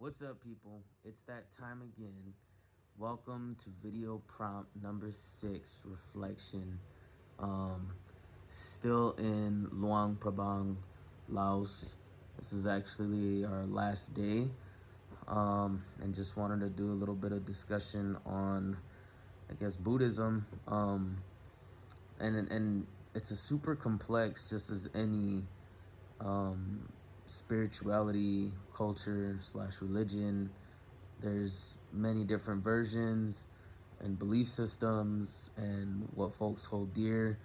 What's up, people? It's that time again. Welcome to video prompt number 6, reflection. Um, Still in Luang, Prabang, Laos. This is actually our last day, and just wanted to do a little bit of discussion on, I guess, Buddhism. And it's a super complex, just as any spirituality, culture slash religion. There's many different versions and belief systems and what folks hold dear.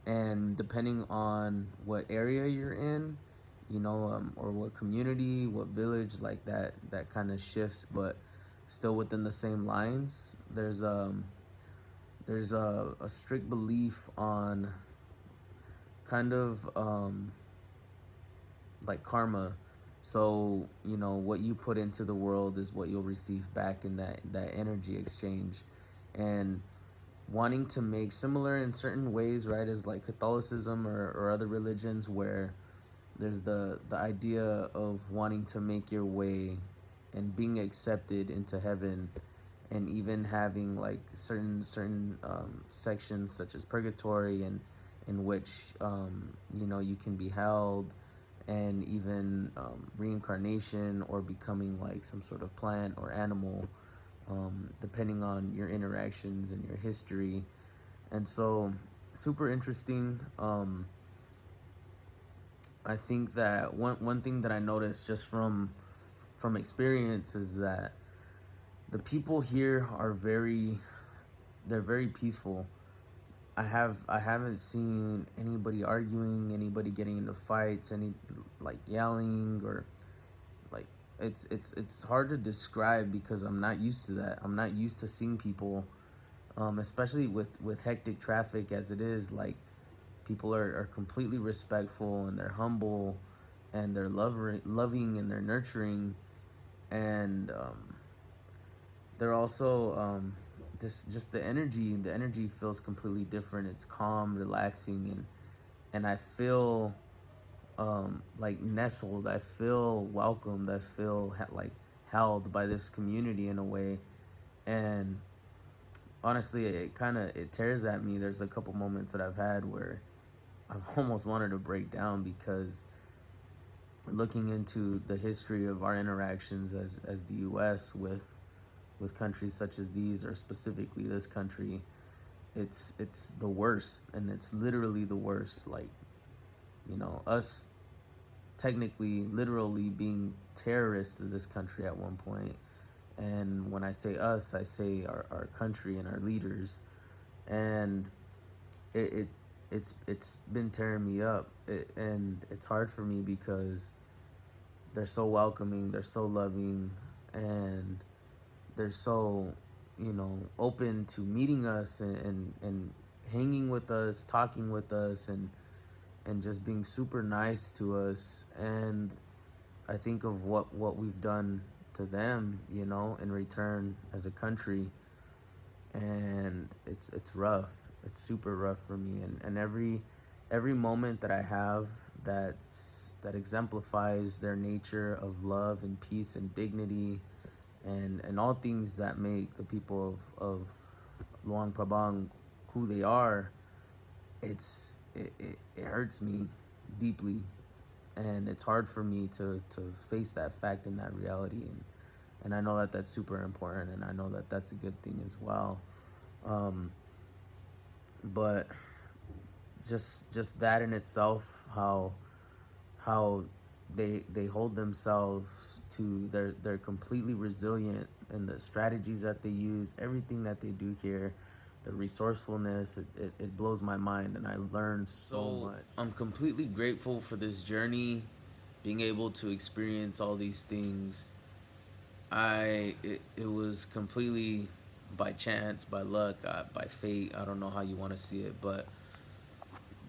And depending on what area you're in, or what community, what village, like that kind of shifts, but still within the same lines. There's a strict belief on kind of like karma. So what you put into the world is what you'll receive back in that energy exchange. And wanting to make similar in certain ways, right, as like Catholicism or other religions, where there's the idea of wanting to make your way and being accepted into heaven, and even having like certain sections such as purgatory, and in which you can be held, and even reincarnation or becoming like some sort of plant or animal, depending on your interactions and your history. And so, super interesting. I think that one thing that I noticed just from experience is that the people here are they're very peaceful. I haven't seen anybody arguing, anybody getting into fights, any like yelling, or like it's hard to describe because I'm not used to that. I'm not used to seeing people, especially with hectic traffic as it is. Like, people are completely respectful, and they're humble, and they're loving, and they're nurturing, and they're also just the energy. The energy feels completely different. It's calm, relaxing, and I feel like nestled. I feel welcomed. I feel like held by this community in a way. And honestly, it tears at me. There's a couple moments that I've had where I've almost wanted to break down, because looking into the history of our interactions as the U.S. with countries such as these, or specifically this country, it's the worst, and it's literally the worst. Like, us technically, literally being terrorists to this country at one point. And when I say us, I say our country and our leaders. And it, it it's been tearing me up, and it's hard for me because they're so welcoming, they're so loving, and they're so open to meeting us, and hanging with us, talking with us, and just being super nice to us. And I think of what we've done to them, in return as a country, and it's rough. It's super rough for me, and every moment that I have that exemplifies their nature of love and peace and dignity, and all things that make the people of Luang Prabang who they are. It hurts me deeply, and it's hard for me to face that fact and that reality. And I know that that's super important, and I know that that's a good thing as well. um but just that in itself, how they hold themselves to, they're completely resilient in the strategies that they use, everything that they do here, the resourcefulness. It blows my mind, and I learn so much. I'm completely grateful for this journey, being able to experience all these things. It was completely by chance, by luck, by fate. I don't know how you want to see it, but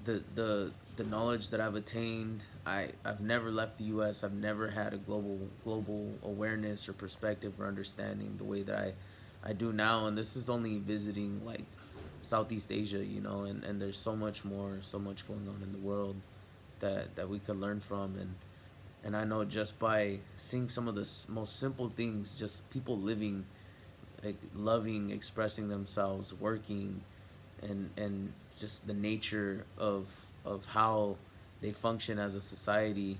the knowledge that I've attained, I've never left the US. I've never had a global awareness or perspective or understanding the way that I do now. And this is only visiting like Southeast Asia, and there's so much more, so much going on in the world that we could learn from. And I know just by seeing some of the most simple things, just people living, like loving, expressing themselves, working, and just the nature of how they function as a society,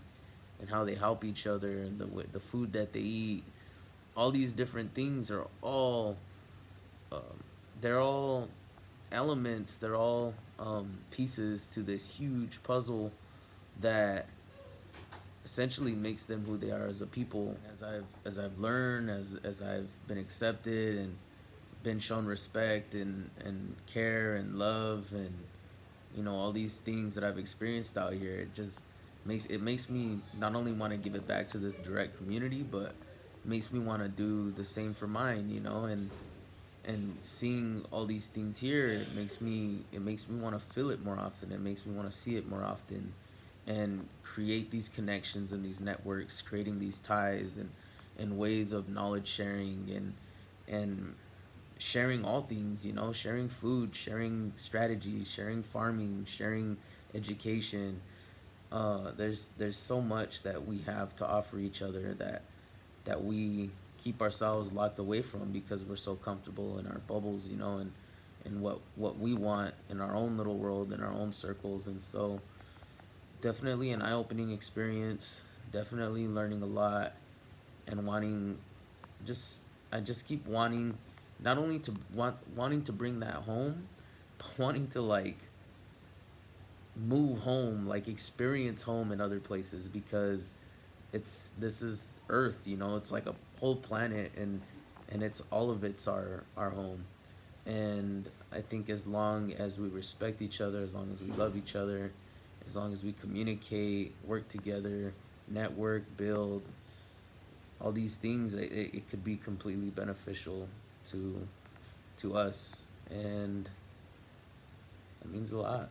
and how they help each other, and the food that they eat, all these different things are all they're all elements, they're all pieces to this huge puzzle that essentially makes them who they are as a people. As I've learned, as I've been accepted and been shown respect and care and love, and all these things that I've experienced out here, it just makes me not only want to give it back to this direct community, but makes me want to do the same for mine, and seeing all these things here, it makes me want to feel it more often. It makes me want to see it more often, and create these connections and these networks, creating these ties and ways of knowledge sharing, and sharing all things, sharing food, sharing strategies, sharing farming, sharing education. There's so much that we have to offer each other that we keep ourselves locked away from because we're so comfortable in our bubbles, and what we want in our own little world, in our own circles. And so definitely an eye-opening experience, definitely learning a lot, and just I just keep wanting, not only to wanting to bring that home, but wanting to like move home, like experience home in other places, because this is Earth, it's like a whole planet, and it's all of it's our home. And I think as long as we respect each other, as long as we love each other, as long as we communicate, work together, network, build, all these things, it could be completely beneficial to us, and it means a lot.